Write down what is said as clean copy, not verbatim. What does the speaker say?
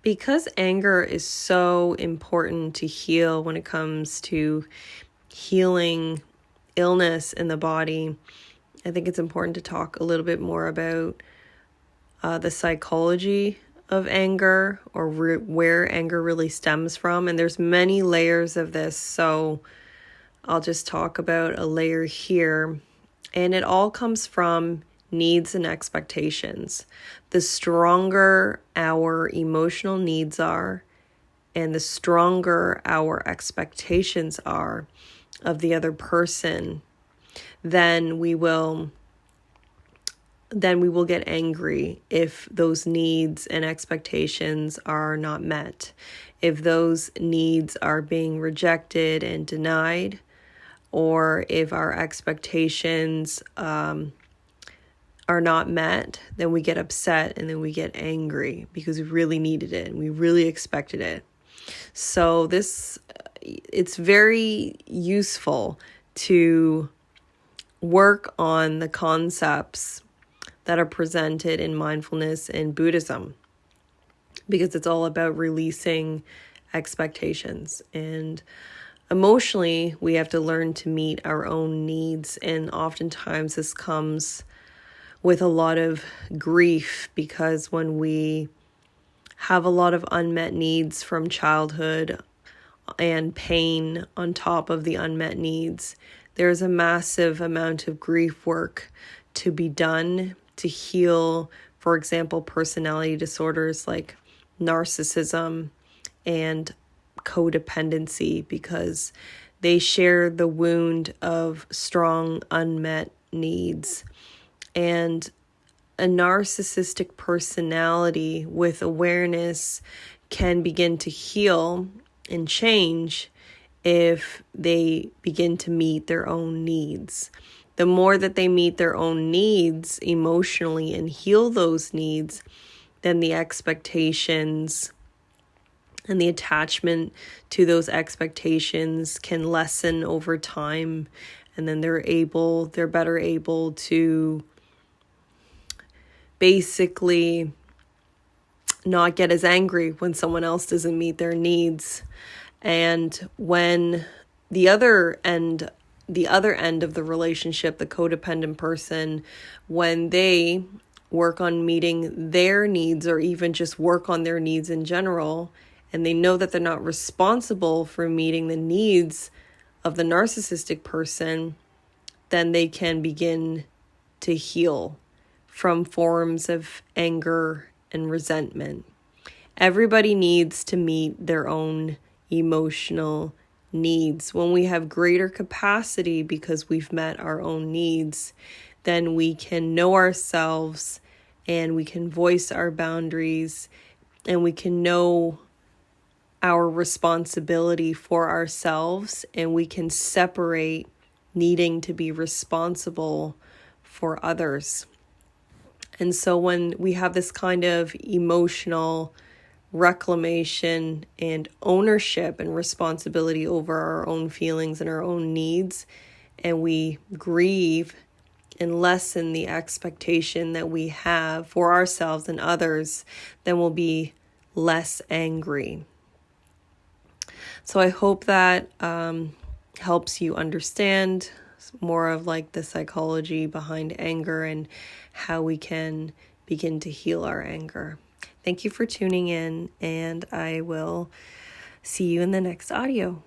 Because anger is so important to heal when it comes to healing illness in the body, I think it's important to talk a little bit more about the psychology of anger, or where anger really stems from. And there's many layers of this, so I'll just talk about a layer here. And it all comes from needs and expectations. The stronger our emotional needs are, and the stronger our expectations are of the other person, then we will get angry if those needs and expectations are not met. If those needs are being rejected and denied, or if our expectations are not met, then we get upset and then we get angry because we really needed it and we really expected it. So it's very useful to work on the concepts that are presented in mindfulness and Buddhism, because it's all about releasing expectations. And emotionally, we have to learn to meet our own needs. And oftentimes this comes with a lot of grief, because when we have a lot of unmet needs from childhood and pain on top of the unmet needs, there's a massive amount of grief work to be done to heal, for example, personality disorders like narcissism and codependency, because they share the wound of strong unmet needs. And a narcissistic personality with awareness can begin to heal and change if they begin to meet their own needs. The more that they meet their own needs emotionally and heal those needs, then the expectations and the attachment to those expectations can lessen over time. And then they're better able to basically not get as angry when someone else doesn't meet their needs. And when the other end of the relationship, the codependent person, when they work on meeting their needs, or even just work on their needs in general, and they know that they're not responsible for meeting the needs of the narcissistic person, then they can begin to heal from forms of anger and resentment. Everybody needs to meet their own emotional needs. When we have greater capacity because we've met our own needs, then we can know ourselves and we can voice our boundaries, and we can know our responsibility for ourselves, and we can separate needing to be responsible for others. And so when we have this kind of emotional reclamation and ownership and responsibility over our own feelings and our own needs, and we grieve and lessen the expectation that we have for ourselves and others, then we'll be less angry. So I hope that helps you understand more of like the psychology behind anger and how we can begin to heal our anger. Thank you for tuning in, and I will see you in the next audio.